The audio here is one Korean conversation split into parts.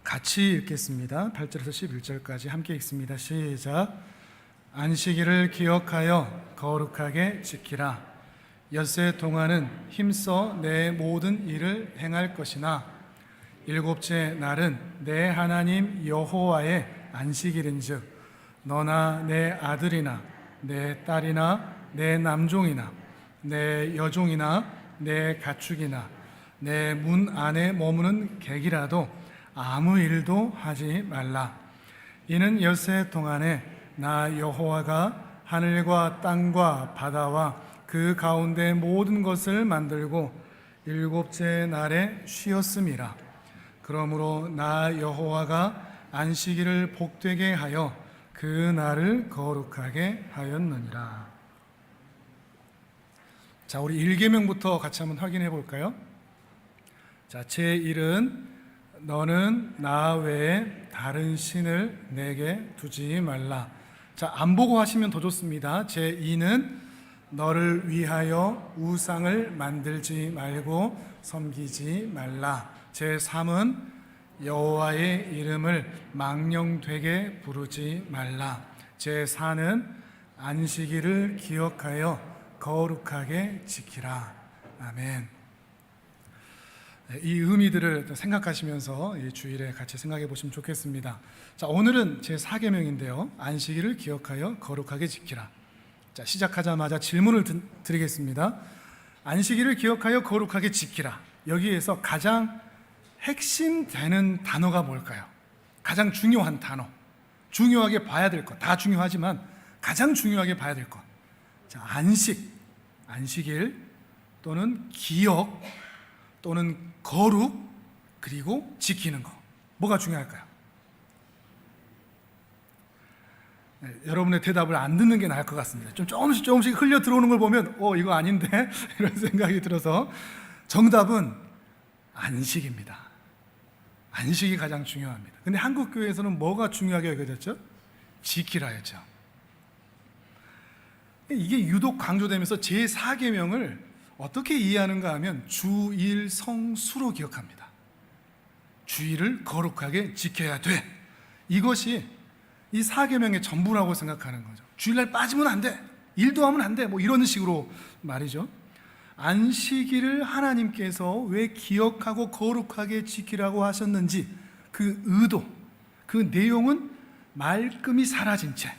같이 읽겠습니다. 8절에서 11절까지 함께 읽습니다. 시작. 안식일을 기억하여 거룩하게 지키라. 엿새 동안은 힘써 내 모든 일을 행할 것이나 일곱째 날은 내 하나님 여호와의 안식일인즉 너나 내 아들이나 내 딸이나 내 남종이나 내 여종이나 내 가축이나 내 문 안에 머무는 객이라도 아무 일도 하지 말라. 이는 엿새 동안에 나 여호와가 하늘과 땅과 바다와 그 가운데 모든 것을 만들고 일곱째 날에 쉬었음이라. 그러므로 나 여호와가 안식일을 복되게 하여 그 날을 거룩하게 하였느니라. 자, 우리 1계명부터 같이 한번 확인해 볼까요? 자, 제1은 너는 나 외에 다른 신을 내게 두지 말라. 자, 안 보고 하시면 더 좋습니다. 제2는 너를 위하여 우상을 만들지 말고 섬기지 말라. 제3은 여호와의 이름을 망령되게 부르지 말라. 제4는 안식일을 기억하여 거룩하게 지키라. 아멘. 이 의미들을 생각하시면서 이 주일에 같이 생각해 보시면 좋겠습니다. 자, 오늘은 제 4계명인데요. 안식일을 기억하여 거룩하게 지키라. 자, 시작하자마자 질문을 드리겠습니다. 안식일을 기억하여 거룩하게 지키라. 여기에서 가장 핵심되는 단어가 뭘까요? 가장 중요한 단어. 중요하게 봐야 될 것. 다 중요하지만 가장 중요하게 봐야 될 것. 자, 안식일 또는 기억 또는 거룩, 그리고 지키는 거. 뭐가 중요할까요? 네, 여러분의 대답을 안 듣는 게 나을 것 같습니다. 좀 조금씩 흘려 들어오는 걸 보면 이거 아닌데? 이런 생각이 들어서 정답은 안식입니다. 안식이 가장 중요합니다. 근데 한국 교회에서는 뭐가 중요하게 여겨졌죠? 지키라였죠. 이게 유독 강조되면서 제4계명을 어떻게 이해하는가 하면 주일 성수로 기억합니다. 주일을 거룩하게 지켜야 돼. 이것이 이 4계명의 전부라고 생각하는 거죠. 주일날 빠지면 안 돼. 일도 하면 안 돼. 뭐 이런 식으로 말이죠. 안식일을 하나님께서 왜 기억하고 거룩하게 지키라고 하셨는지 그 의도, 그 내용은 말끔히 사라진 채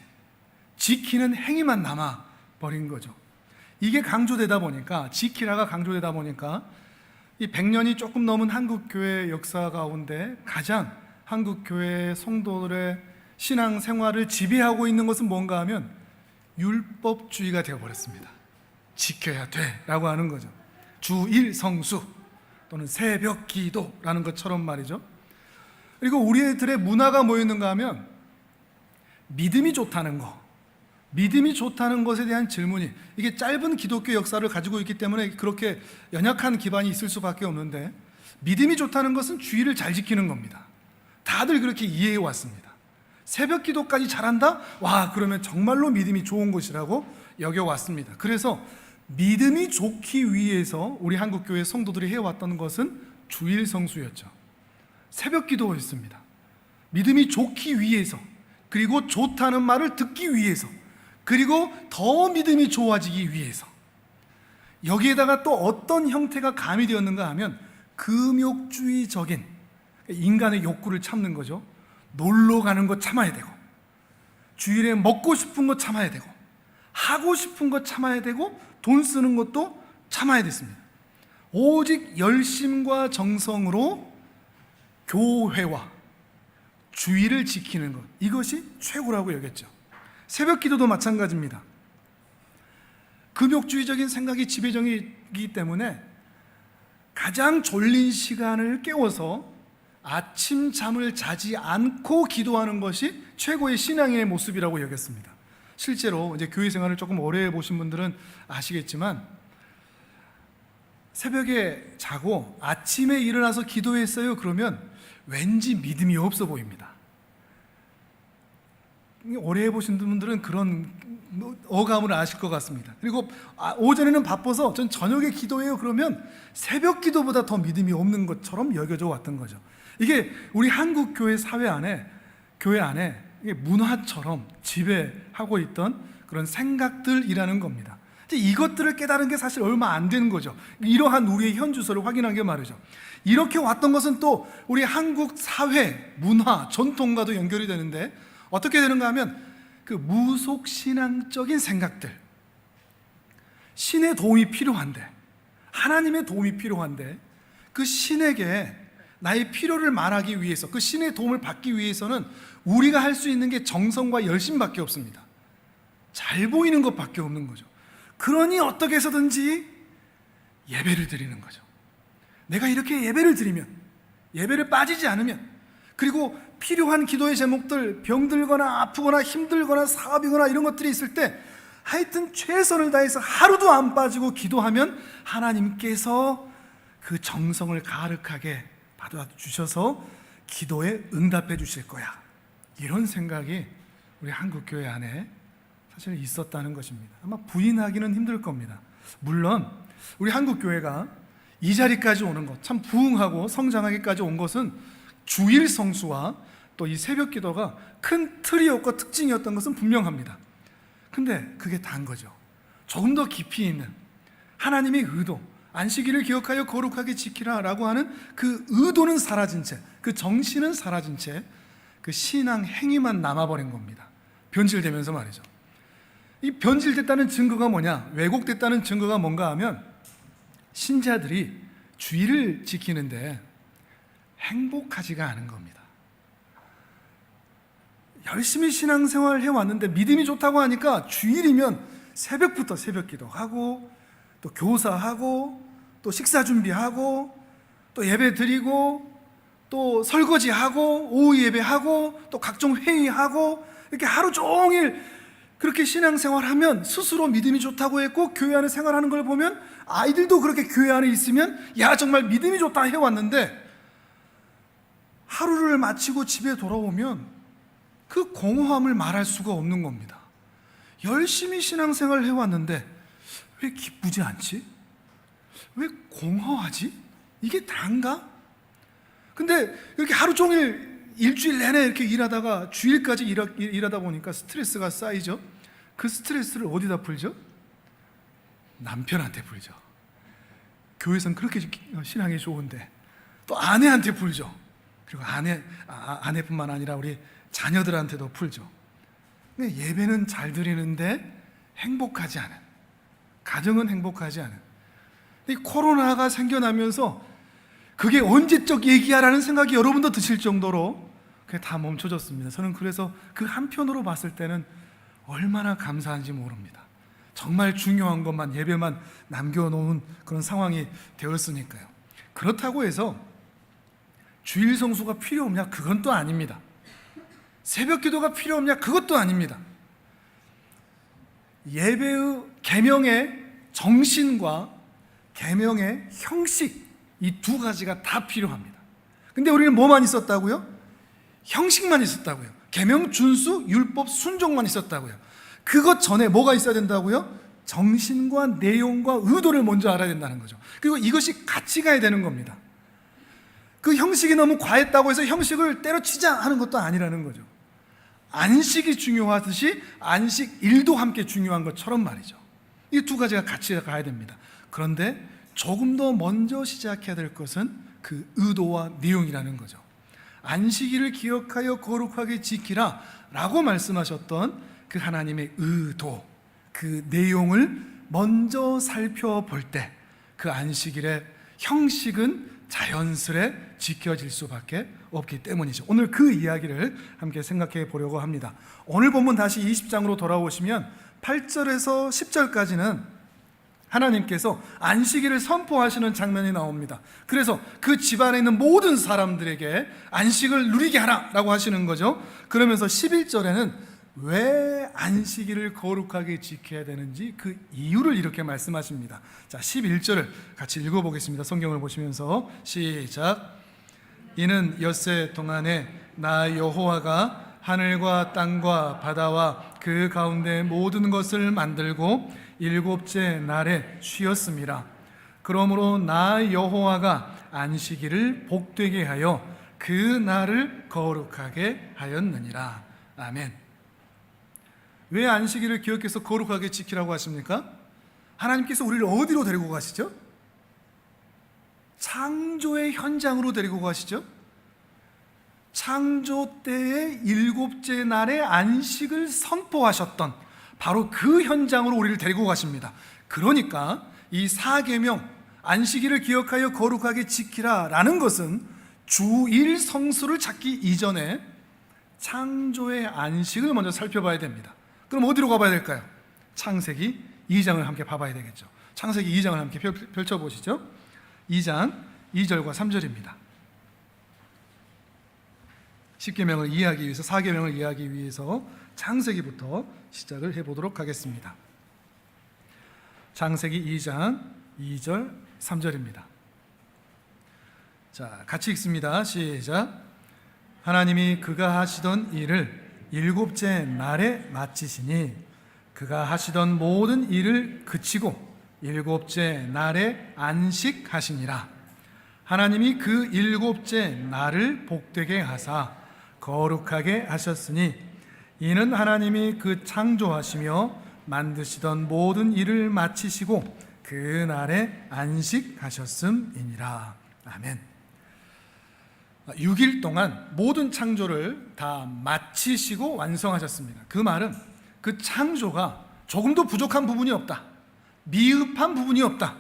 지키는 행위만 남아버린 거죠. 이게 강조되다 보니까, 지키라가 강조되다 보니까 이 100년이 조금 넘은 한국교회 역사 가운데 가장 한국교회 성도들의 신앙생활을 지배하고 있는 것은 뭔가 하면 율법주의가 되어버렸습니다. 지켜야 돼 라고 하는 거죠. 주일 성수 또는 새벽 기도라는 것처럼 말이죠. 그리고 우리들의 문화가 뭐 있는가 하면 믿음이 좋다는 거, 믿음이 좋다는 것에 대한 질문이, 이게 짧은 기독교 역사를 가지고 있기 때문에 그렇게 연약한 기반이 있을 수밖에 없는데, 믿음이 좋다는 것은 주일을 잘 지키는 겁니다. 다들 그렇게 이해해 왔습니다. 새벽 기도까지 잘한다? 와, 그러면 정말로 믿음이 좋은 것이라고 여겨왔습니다. 그래서 믿음이 좋기 위해서 우리 한국교회 성도들이 해왔던 것은 주일 성수였죠. 새벽 기도였습니다. 믿음이 좋기 위해서, 그리고 좋다는 말을 듣기 위해서, 그리고 더 믿음이 좋아지기 위해서. 여기에다가 또 어떤 형태가 가미되었는가 하면 금욕주의적인 인간의 욕구를 참는 거죠. 놀러 가는 거 참아야 되고, 주일에 먹고 싶은 거 참아야 되고, 하고 싶은 거 참아야 되고, 돈 쓰는 것도 참아야 됐습니다. 오직 열심과 정성으로 교회와 주일을 지키는 것, 이것이 최고라고 여겼죠. 새벽 기도도 마찬가지입니다. 금욕주의적인 생각이 지배적이기 때문에 가장 졸린 시간을 깨워서 아침 잠을 자지 않고 기도하는 것이 최고의 신앙인의 모습이라고 여겼습니다. 실제로 이제 교회 생활을 조금 오래 해보신 분들은 아시겠지만, 새벽에 자고 아침에 일어나서 기도했어요 그러면 왠지 믿음이 없어 보입니다. 오래 해보신 분들은 그런 어감을 아실 것 같습니다. 그리고 오전에는 바빠서 전 저녁에 기도해요 그러면 새벽 기도보다 더 믿음이 없는 것처럼 여겨져 왔던 거죠. 이게 우리 한국 교회 사회 안에, 교회 안에 이게 문화처럼 지배하고 있던 그런 생각들이라는 겁니다. 이것들을 깨달은 게 사실 얼마 안 되는 거죠. 이러한 우리의 현주소를 확인한 게 말이죠. 이렇게 왔던 것은 또 우리 한국 사회, 문화, 전통과도 연결이 되는데 어떻게 되는가 하면 그 무속신앙적인 생각들, 신의 도움이 필요한데, 하나님의 도움이 필요한데 그 신에게 나의 필요를 말하기 위해서, 그 신의 도움을 받기 위해서는 우리가 할 수 있는 게 정성과 열심밖에 없습니다. 잘 보이는 것밖에 없는 거죠. 그러니 어떻게 해서든지 예배를 드리는 거죠. 내가 이렇게 예배를 드리면, 예배를 빠지지 않으면, 그리고 필요한 기도의 제목들, 병들거나 아프거나 힘들거나 사업이거나 이런 것들이 있을 때 하여튼 최선을 다해서 하루도 안 빠지고 기도하면 하나님께서 그 정성을 가득하게 받아주셔서 기도에 응답해 주실 거야. 이런 생각이 우리 한국교회 안에 사실 있었다는 것입니다. 아마 부인하기는 힘들 겁니다. 물론 우리 한국교회가 이 자리까지 오는 것, 참 부흥하고 성장하기까지 온 것은 주일 성수와 또 이 새벽 기도가 큰 틀이었고 특징이었던 것은 분명합니다. 근데 그게 다인 거죠. 조금 더 깊이 있는 하나님의 의도, 안식일을 기억하여 거룩하게 지키라 라고 하는 그 의도는 사라진 채, 그 정신은 사라진 채 그 신앙 행위만 남아버린 겁니다. 변질되면서 말이죠. 이 변질됐다는 증거가 뭐냐, 왜곡됐다는 증거가 뭔가 하면 신자들이 주일을 지키는데 행복하지가 않은 겁니다. 열심히 신앙생활을 해왔는데 믿음이 좋다고 하니까 주일이면 새벽부터 새벽 기도하고 또 교사하고 또 식사 준비하고 또 예배 드리고 또 설거지하고 오후 예배하고 또 각종 회의하고 이렇게 하루 종일 그렇게 신앙생활하면 스스로 믿음이 좋다고 했고 교회 안에 생활하는 걸 보면 아이들도 그렇게 교회 안에 있으면 야 정말 믿음이 좋다 해왔는데 하루를 마치고 집에 돌아오면 그 공허함을 말할 수가 없는 겁니다. 열심히 신앙생활을 해왔는데 왜 기쁘지 않지? 왜 공허하지? 이게 단가? 근데 이렇게 하루 종일 일주일 내내 이렇게 일하다가 주일까지 일하다 보니까 스트레스가 쌓이죠. 그 스트레스를 어디다 풀죠? 남편한테 풀죠. 교회에서는 그렇게 신앙이 좋은데 또 아내한테 풀죠. 그리고 아내뿐만 아니라 우리 자녀들한테도 풀죠. 근데 예배는 잘 드리는데 행복하지 않은, 가정은 행복하지 않은. 이 코로나가 생겨나면서 그게 언제적 얘기야라는 생각이 여러분도 드실 정도로 그게 다 멈춰졌습니다. 저는 그래서 그 한편으로 봤을 때는 얼마나 감사한지 모릅니다. 정말 중요한 것만, 예배만 남겨놓은 그런 상황이 되었으니까요. 그렇다고 해서 주일 성수가 필요 없냐? 그건 또 아닙니다. 새벽 기도가 필요 없냐? 그것도 아닙니다. 예배의 계명의 정신과 계명의 형식, 이 두 가지가 다 필요합니다. 근데 우리는 뭐만 있었다고요? 형식만 있었다고요. 계명 준수, 율법 순종만 있었다고요. 그것 전에 뭐가 있어야 된다고요? 정신과 내용과 의도를 먼저 알아야 된다는 거죠. 그리고 이것이 같이 가야 되는 겁니다. 그 형식이 너무 과했다고 해서 형식을 때려치자 하는 것도 아니라는 거죠. 안식이 중요하듯이 안식일도 함께 중요한 것처럼 말이죠. 이 두 가지가 같이 가야 됩니다. 그런데 조금 더 먼저 시작해야 될 것은 그 의도와 내용이라는 거죠. 안식일을 기억하여 거룩하게 지키라 라고 말씀하셨던 그 하나님의 의도, 그 내용을 먼저 살펴볼 때 그 안식일의 형식은 자연스레 지켜질 수밖에 없기 때문이죠. 오늘 그 이야기를 함께 생각해 보려고 합니다. 오늘 본문 다시 20장으로 돌아오시면 8절에서 10절까지는 하나님께서 안식일을 선포하시는 장면이 나옵니다. 그래서 그 집안에 있는 모든 사람들에게 안식을 누리게 하라라고 하시는 거죠. 그러면서 11절에는 왜 안식일을 거룩하게 지켜야 되는지 그 이유를 이렇게 말씀하십니다. 자, 11절을 같이 읽어보겠습니다. 성경을 보시면서 시작. 이는 엿새 동안에 나 여호와가 하늘과 땅과 바다와 그 가운데 모든 것을 만들고 일곱째 날에 쉬었습니다. 그러므로 나 여호와가 안식일을 복되게 하여 그 날을 거룩하게 하였느니라. 아멘. 왜 안식일을 기억해서 거룩하게 지키라고 하십니까? 하나님께서 우리를 어디로 데리고 가시죠? 창조의 현장으로 데리고 가시죠. 창조 때의 일곱째 날에 안식을 선포하셨던 바로 그 현장으로 우리를 데리고 가십니다. 그러니까 이 사계명, 안식일을 기억하여 거룩하게 지키라 라는 것은 주일 성수를 찾기 이전에 창조의 안식을 먼저 살펴봐야 됩니다. 그럼 어디로 가봐야 될까요? 창세기 2장을 함께 봐봐야 되겠죠. 창세기 2장을 함께 펼쳐보시죠. 2장 2절과 3절입니다. 십계명을 이해하기 위해서, 사계명을 이해하기 위해서 창세기부터 시작을 해보도록 하겠습니다. 창세기 2장 2절 3절입니다. 자, 같이 읽습니다. 시작. 하나님이 그가 하시던 일을 일곱째 날에 마치시니 그가 하시던 모든 일을 그치고 일곱째 날에 안식하시니라. 하나님이 그 일곱째 날을 복되게 하사 거룩하게 하셨으니 이는 하나님이 그 창조하시며 만드시던 모든 일을 마치시고 그 날에 안식하셨음이니라. 아멘. 6일 동안 모든 창조를 다 마치시고 완성하셨습니다. 그 말은 그 창조가 조금도 부족한 부분이 없다, 미흡한 부분이 없다,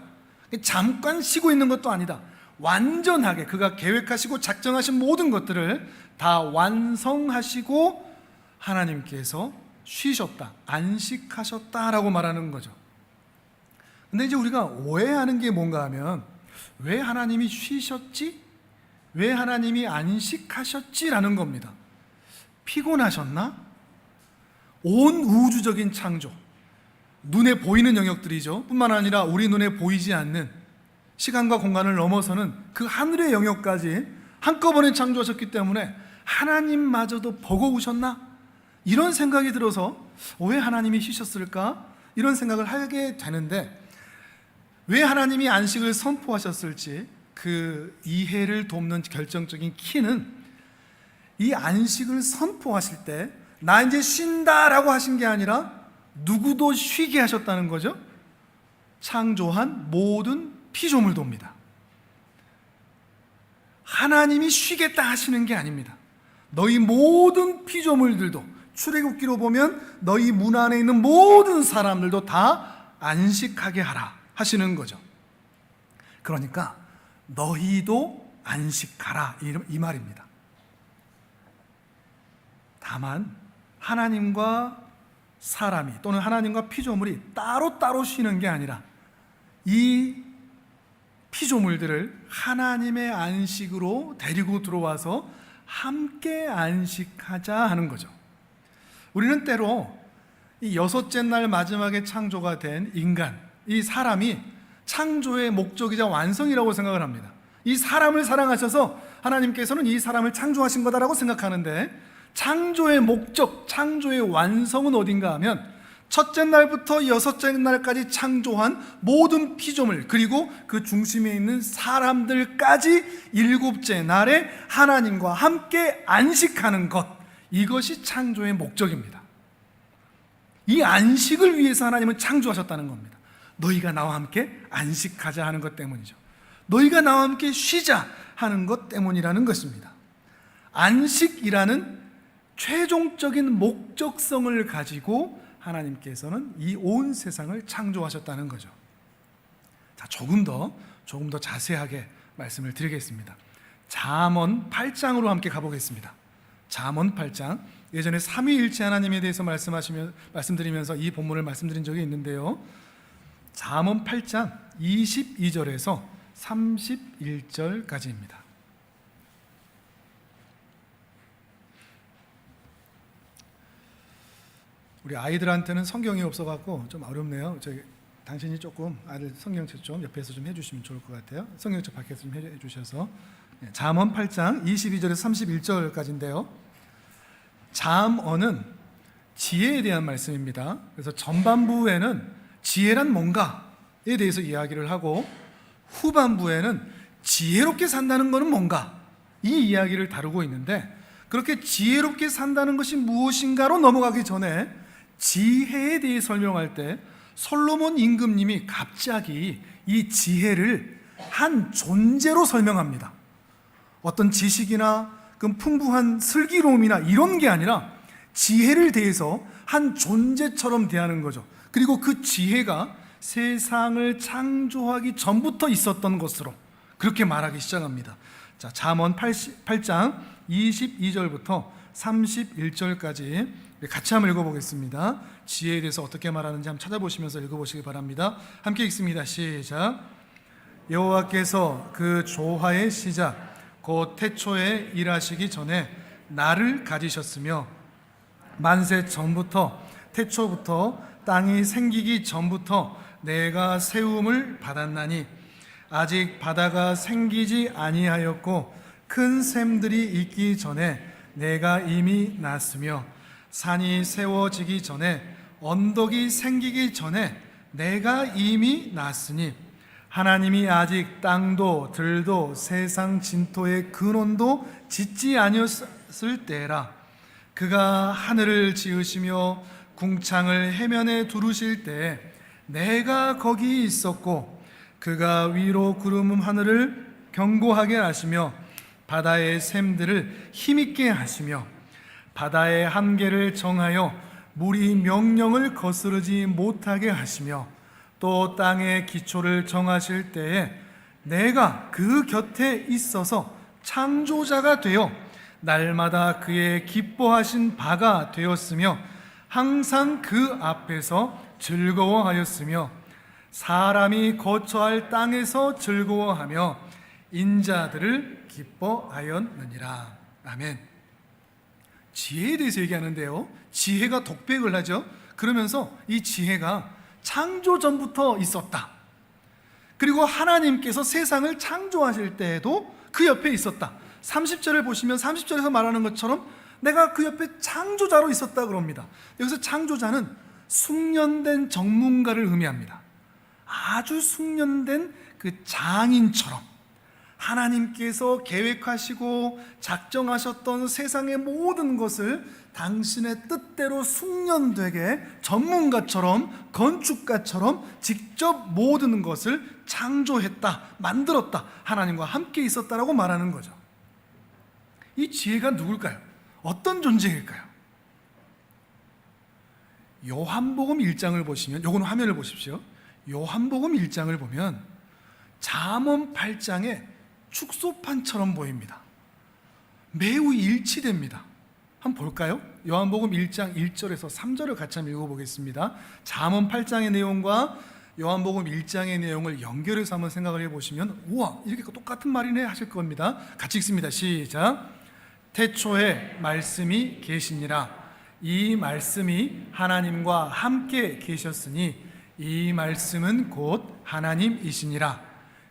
잠깐 쉬고 있는 것도 아니다. 완전하게 그가 계획하시고 작정하신 모든 것들을 다 완성하시고 하나님께서 쉬셨다, 안식하셨다라고 말하는 거죠. 근데 이제 우리가 오해하는 게 뭔가 하면, 왜 하나님이 쉬셨지? 왜 하나님이 안식하셨지라는 겁니다. 피곤하셨나? 온 우주적인 창조, 눈에 보이는 영역들이죠. 뿐만 아니라 우리 눈에 보이지 않는 시간과 공간을 넘어서는 그 하늘의 영역까지 한꺼번에 창조하셨기 때문에 하나님마저도 버거우셨나? 이런 생각이 들어서 왜 하나님이 쉬셨을까? 이런 생각을 하게 되는데, 왜 하나님이 안식을 선포하셨을지 그 이해를 돕는 결정적인 키는 이 안식을 선포하실 때 나 이제 쉰다라고 하신 게 아니라 누구도 쉬게 하셨다는 거죠. 창조한 모든 피조물도입니다. 하나님이 쉬겠다 하시는 게 아닙니다. 너희 모든 피조물들도, 출애굽기로 보면 너희 문 안에 있는 모든 사람들도 다 안식하게 하라 하시는 거죠. 그러니까 너희도 안식하라 이 말입니다. 다만 하나님과 사람이 또는 하나님과 피조물이 따로따로 쉬는 게 아니라 이 피조물들을 하나님의 안식으로 데리고 들어와서 함께 안식하자 하는 거죠. 우리는 때로 이 여섯째 날 마지막에 창조가 된 인간, 이 사람이 창조의 목적이자 완성이라고 생각을 합니다. 이 사람을 사랑하셔서 하나님께서는 이 사람을 창조하신 거다라고 생각하는데, 창조의 목적, 창조의 완성은 어딘가 하면 첫째 날부터 여섯째 날까지 창조한 모든 피조물, 그리고 그 중심에 있는 사람들까지 일곱째 날에 하나님과 함께 안식하는 것, 이것이 창조의 목적입니다. 이 안식을 위해서 하나님은 창조하셨다는 겁니다. 너희가 나와 함께 안식하자 하는 것 때문이죠. 너희가 나와 함께 쉬자 하는 것 때문이라는 것입니다. 안식이라는 최종적인 목적성을 가지고 하나님께서는 이 온 세상을 창조하셨다는 거죠. 자, 조금 더 자세하게 말씀을 드리겠습니다. 잠언 8장으로 함께 가보겠습니다. 잠언 8장, 예전에 삼위일체 하나님에 대해서 말씀드리면서 이 본문을 말씀드린 적이 있는데요. 잠언 8장 22절에서 31절까지입니다. 우리 아이들한테는 성경이 없어갖고 좀 어렵네요. 당신이 조금 아이들 성경책 좀 옆에서 좀 해주시면 좋을 것 같아요. 성경책 밖에서 좀 해주셔서. 잠언 8장 22절에서 31절까지인데요. 잠언은 지혜에 대한 말씀입니다. 그래서 전반부에는 지혜란 뭔가에 대해서 이야기를 하고, 후반부에는 지혜롭게 산다는 것은 뭔가, 이 이야기를 다루고 있는데, 그렇게 지혜롭게 산다는 것이 무엇인가로 넘어가기 전에 지혜에 대해 설명할 때 솔로몬 임금님이 갑자기 이 지혜를 한 존재로 설명합니다. 어떤 지식이나 그 풍부한 슬기로움이나 이런 게 아니라 지혜를 대해서 한 존재처럼 대하는 거죠. 그리고 그 지혜가 세상을 창조하기 전부터 있었던 것으로 그렇게 말하기 시작합니다. 자, 잠언 8장 22절부터 31절까지 같이 한번 읽어보겠습니다. 지혜에 대해서 어떻게 말하는지 한번 찾아보시면서 읽어보시기 바랍니다. 함께 읽습니다. 시작. 여호와께서 그 조화의 시작 곧 태초에 일하시기 전에 나를 가지셨으며 만세 전부터 태초부터 땅이 생기기 전부터 내가 세움을 받았나니 아직 바다가 생기지 아니하였고 큰 샘들이 있기 전에 내가 이미 났으며 산이 세워지기 전에 언덕이 생기기 전에 내가 이미 났으니 하나님이 아직 땅도 들도 세상 진토의 근원도 짓지 아니었을 때라. 그가 하늘을 지으시며 궁창을 해면에 두르실 때 내가 거기 있었고 그가 위로 구름 하늘을 견고하게 하시며 바다의 샘들을 힘있게 하시며 바다의 한계를 정하여 물이 명령을 거스르지 못하게 하시며 또 땅의 기초를 정하실 때에 내가 그 곁에 있어서 창조자가 되어 날마다 그의 기뻐하신 바가 되었으며 항상 그 앞에서 즐거워하였으며 사람이 거처할 땅에서 즐거워하며 인자들을 기뻐하였느니라. 아멘. 지혜에 대해서 얘기하는데요, 지혜가 독백을 하죠. 그러면서 이 지혜가 창조 전부터 있었다. 그리고 하나님께서 세상을 창조하실 때에도 그 옆에 있었다. 30절을 보시면 30절에서 말하는 것처럼 내가 그 옆에 창조자로 있었다 그럽니다. 여기서 창조자는 숙련된 전문가를 의미합니다. 아주 숙련된 그 장인처럼 하나님께서 계획하시고 작정하셨던 세상의 모든 것을 당신의 뜻대로 숙련되게 전문가처럼 건축가처럼 직접 모든 것을 창조했다, 만들었다, 하나님과 함께 있었다라고 말하는 거죠. 이 지혜가 누굴까요? 어떤 존재일까요? 요한복음 1장을 보시면, 요건 화면을 보십시오. 요한복음 1장을 보면 잠언 8장의 축소판처럼 보입니다. 매우 일치됩니다. 한번 볼까요? 요한복음 1장 1절에서 3절을 같이 한번 읽어보겠습니다. 잠언 8장의 내용과 요한복음 1장의 내용을 연결해서 한번 생각을 해보시면 우와, 이렇게 똑같은 말이네 하실 겁니다. 같이 읽습니다. 시작. 태초에 말씀이 계시니라. 이 말씀이 하나님과 함께 계셨으니 이 말씀은 곧 하나님이시니라.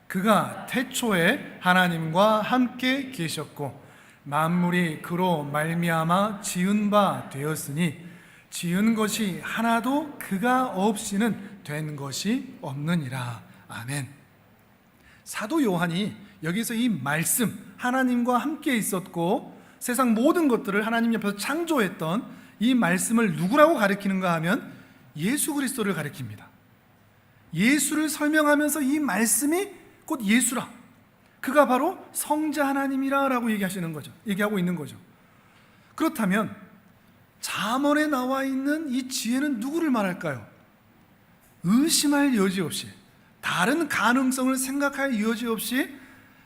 그가 태초에 하나님과 함께 계셨고 만물이 그로 말미암아 지은 바 되었으니 지은 것이 하나도 그가 없이는 된 것이 없느니라. 아멘. 사도 요한이 여기서 이 말씀, 하나님과 함께 있었고 세상 모든 것들을 하나님 옆에서 창조했던 이 말씀을 누구라고 가리키는가 하면 예수 그리스도를 가리킵니다. 예수를 설명하면서 이 말씀이 곧 예수라, 그가 바로 성자 하나님이라고 얘기하고 있는 거죠. 그렇다면 잠언에 나와 있는 이 지혜는 누구를 말할까요? 의심할 여지 없이, 다른 가능성을 생각할 여지 없이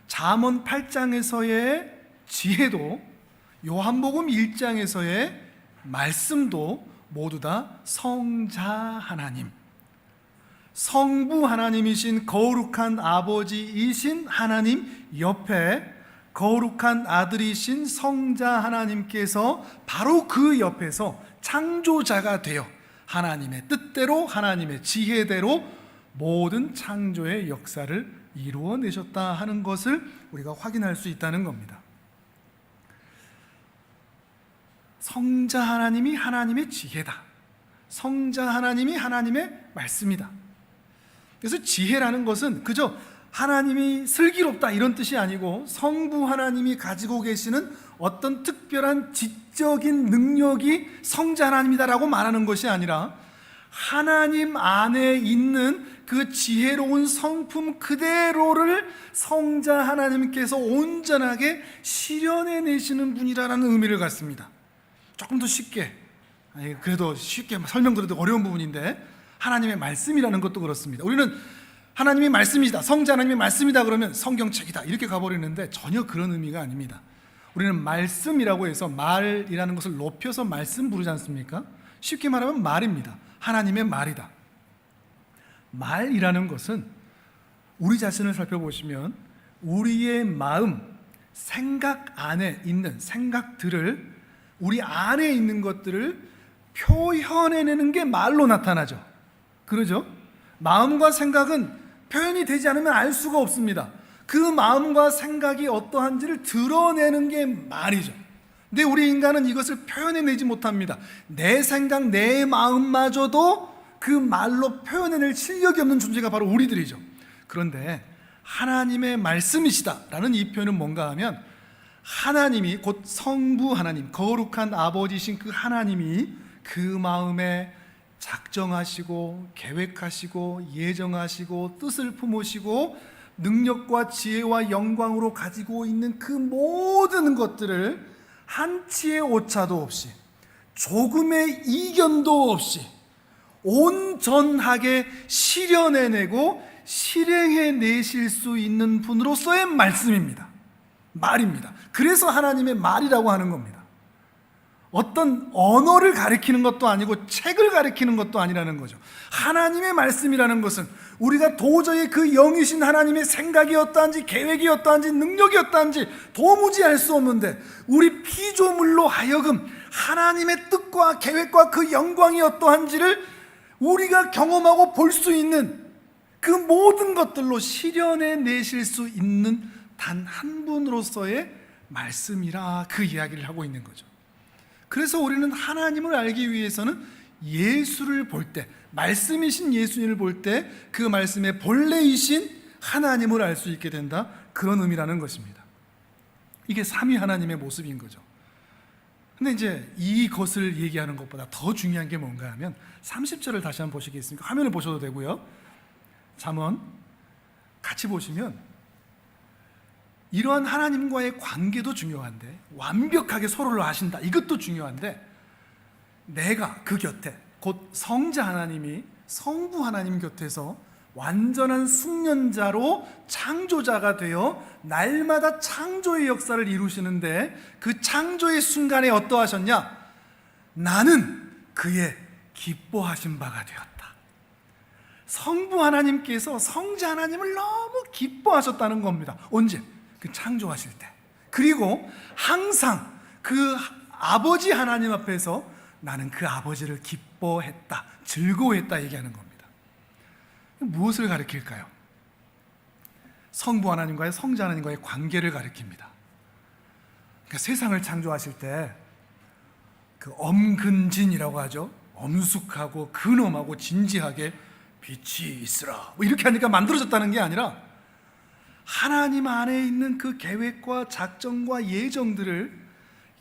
잠언 8장에서의 지혜도 요한복음 1장에서의 말씀도 모두 다 성자 하나님, 성부 하나님이신 거룩한 아버지이신 하나님 옆에 거룩한 아들이신 성자 하나님께서 바로 그 옆에서 창조자가 되어 하나님의 뜻대로 하나님의 지혜대로 모든 창조의 역사를 이루어내셨다 하는 것을 우리가 확인할 수 있다는 겁니다. 성자 하나님이 하나님의 지혜다. 성자 하나님이 하나님의 말씀이다. 그래서 지혜라는 것은 그저 하나님이 슬기롭다 이런 뜻이 아니고 성부 하나님이 가지고 계시는 어떤 특별한 지적인 능력이 성자 하나님이다라고 말하는 것이 아니라 하나님 안에 있는 그 지혜로운 성품 그대로를 성자 하나님께서 온전하게 실현해내시는 분이라는 의미를 갖습니다. 조금 더 쉽게, 그래도 쉽게 설명드려도 어려운 부분인데, 하나님의 말씀이라는 것도 그렇습니다. 우리는 하나님이 말씀이다, 성자 하나님이 말씀이다 그러면 성경책이다 이렇게 가버리는데 전혀 그런 의미가 아닙니다. 우리는 말씀이라고 해서 말이라는 것을 높여서 말씀 부르지 않습니까? 쉽게 말하면 말입니다. 하나님의 말이다. 말이라는 것은 우리 자신을 살펴보시면 우리의 마음, 생각 안에 있는 생각들을, 우리 안에 있는 것들을 표현해내는 게 말로 나타나죠. 그러죠? 마음과 생각은 표현이 되지 않으면 알 수가 없습니다. 그 마음과 생각이 어떠한지를 드러내는 게 말이죠. 근데 우리 인간은 이것을 표현해내지 못합니다. 내 생각, 내 마음마저도 그 말로 표현해낼 실력이 없는 존재가 바로 우리들이죠. 그런데 하나님의 말씀이시다라는 이 표현은 뭔가 하면 하나님이 곧 성부 하나님, 거룩한 아버지신 그 하나님이 그 마음에 작정하시고 계획하시고 예정하시고 뜻을 품으시고 능력과 지혜와 영광으로 가지고 있는 그 모든 것들을 한치의 오차도 없이 조금의 이견도 없이 온전하게 실현해내고 실행해내실 수 있는 분으로서의 말씀입니다. 말입니다. 그래서 하나님의 말이라고 하는 겁니다. 어떤 언어를 가리키는 것도 아니고 책을 가리키는 것도 아니라는 거죠. 하나님의 말씀이라는 것은 우리가 도저히 그 영이신 하나님의 생각이 어떠한지, 계획이 어떠한지, 능력이 어떠한지 도무지 알 수 없는데 우리 피조물로 하여금 하나님의 뜻과 계획과 그 영광이 어떠한지를 우리가 경험하고 볼 수 있는 그 모든 것들로 실현해 내실 수 있는 단 한 분으로서의 말씀이라 그 이야기를 하고 있는 거죠. 그래서 우리는 하나님을 알기 위해서는 예수를 볼 때, 말씀이신 예수님을 볼 때 그 말씀의 본래이신 하나님을 알 수 있게 된다, 그런 의미라는 것입니다. 이게 삼위 하나님의 모습인 거죠. 근데 이제 이것을 얘기하는 것보다 더 중요한 게 뭔가 하면 30절을 다시 한번 보시겠습니까? 화면을 보셔도 되고요. 잠언 같이 보시면 이러한 하나님과의 관계도 중요한데, 완벽하게 서로를 아신다, 이것도 중요한데, 내가 그 곁에, 곧 성자 하나님이 성부 하나님 곁에서 완전한 숙련자로 창조자가 되어 날마다 창조의 역사를 이루시는데, 그 창조의 순간에 어떠하셨냐? 나는 그의 기뻐하신 바가 되었다. 성부 하나님께서 성자 하나님을 너무 기뻐하셨다는 겁니다. 언제? 그 창조하실 때. 그리고 항상 그 아버지 하나님 앞에서 나는 그 아버지를 기뻐했다, 즐거워했다 얘기하는 겁니다. 무엇을 가리킬까요? 성부 하나님과의 성자 하나님과의 관계를 가리킵니다. 그러니까 세상을 창조하실 때 그 엄근진이라고 하죠. 엄숙하고 근엄하고 진지하게 빛이 있으라 뭐 이렇게 하니까 만들어졌다는 게 아니라 하나님 안에 있는 그 계획과 작정과 예정들을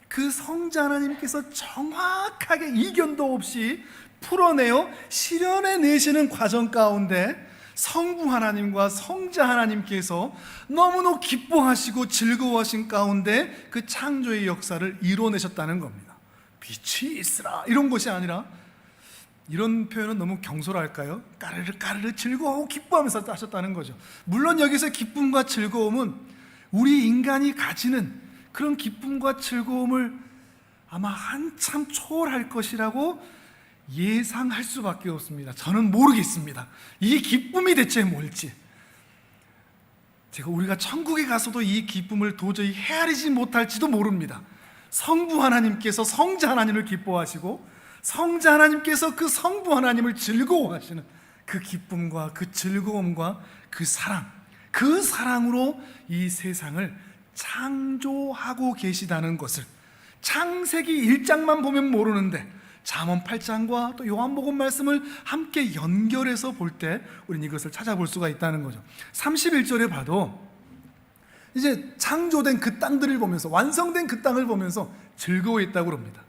그 성자 하나님께서 정확하게 이견도 없이 풀어내어 실현해 내시는 과정 가운데 성부 하나님과 성자 하나님께서 너무너무 기뻐하시고 즐거워하신 가운데 그 창조의 역사를 이뤄내셨다는 겁니다. 빛이 있으라 이런 것이 아니라, 이런 표현은 너무 경솔할까요? 까르르 까르르 즐거워하고 기뻐하면서 하셨다는 거죠. 물론 여기서 기쁨과 즐거움은 우리 인간이 가지는 그런 기쁨과 즐거움을 아마 한참 초월할 것이라고 예상할 수밖에 없습니다. 저는 모르겠습니다. 이 기쁨이 대체 뭘지. 우리가 천국에 가서도 이 기쁨을 도저히 헤아리지 못할지도 모릅니다. 성부 하나님께서 성자 하나님을 기뻐하시고 성자 하나님께서 그 성부 하나님을 즐거워하시는 그 기쁨과 그 즐거움과 그 사랑, 그 사랑으로 이 세상을 창조하고 계시다는 것을, 창세기 1장만 보면 모르는데 잠언 8장과 또 요한복음 말씀을 함께 연결해서 볼 때 우리는 이것을 찾아볼 수가 있다는 거죠. 31절에 봐도 이제 창조된 그 땅들을 보면서, 완성된 그 땅을 보면서 즐거워했다고 합니다.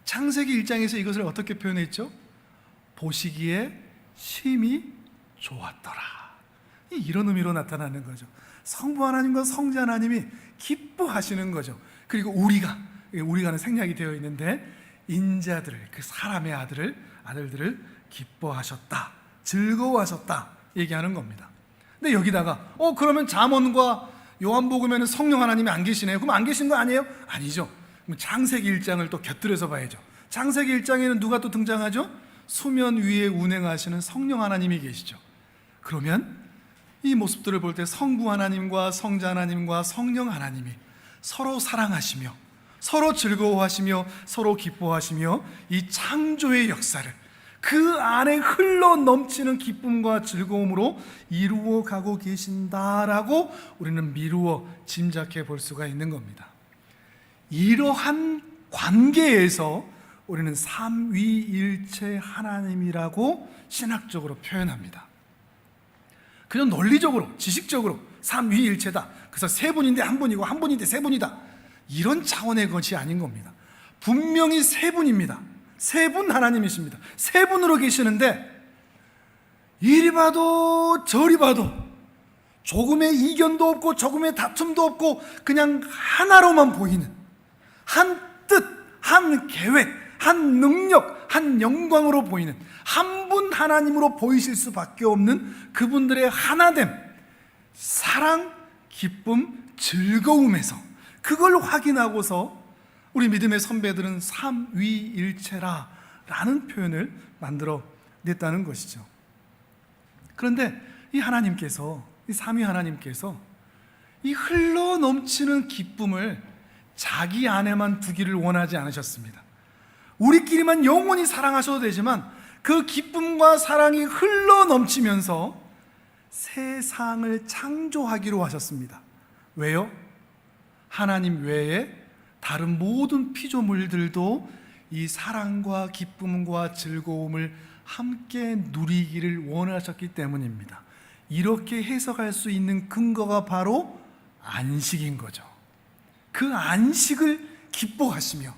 창세기 1장에서 이것을 어떻게 표현했죠? 보시기에 심히 좋았더라. 이런 의미로 나타나는 거죠. 성부 하나님과 성자 하나님이 기뻐하시는 거죠. 그리고 우리가는 생략이 되어 있는데 인자들을, 그 사람의 아들들을 기뻐하셨다, 즐거워하셨다 얘기하는 겁니다. 근데 여기다가 그러면 잠언과 요한복음에는 성령 하나님이 안 계시네요. 그럼 안 계신 거 아니에요? 아니죠. 그럼 창세기 1장을 또 곁들여서 봐야죠. 창세기 1장에는 누가 또 등장하죠? 수면 위에 운행하시는 성령 하나님이 계시죠. 그러면 이 모습들을 볼 때 성부 하나님과 성자 하나님과 성령 하나님이 서로 사랑하시며 서로 즐거워하시며 서로 기뻐하시며 이 창조의 역사를 그 안에 흘러 넘치는 기쁨과 즐거움으로 이루어 가고 계신다라고 우리는 미루어 짐작해 볼 수가 있는 겁니다. 이러한 관계에서 우리는 삼위일체 하나님이라고 신학적으로 표현합니다. 그냥 논리적으로, 지식적으로 삼위일체다, 그래서 세 분인데 한 분이고 한 분인데 세 분이다, 이런 차원의 것이 아닌 겁니다. 분명히 세 분입니다. 세 분 하나님이십니다. 세 분으로 계시는데 이리 봐도 저리 봐도 조금의 이견도 없고 조금의 다툼도 없고 그냥 하나로만 보이는, 한 뜻, 한 계획, 한 능력, 한 영광으로 보이는 한 분 하나님으로 보이실 수밖에 없는 그분들의 하나됨, 사랑, 기쁨, 즐거움에서 그걸 확인하고서 우리 믿음의 선배들은 삼위일체라 라는 표현을 만들어 냈다는 것이죠. 그런데 이 하나님께서, 이 삼위 하나님께서 이 흘러 넘치는 기쁨을 자기 안에만 두기를 원하지 않으셨습니다. 우리끼리만 영원히 사랑하셔도 되지만 그 기쁨과 사랑이 흘러 넘치면서 세상을 창조하기로 하셨습니다. 왜요? 하나님 외에 다른 모든 피조물들도 이 사랑과 기쁨과 즐거움을 함께 누리기를 원하셨기 때문입니다. 이렇게 해석할 수 있는 근거가 바로 안식인 거죠. 그 안식을 기뻐하시며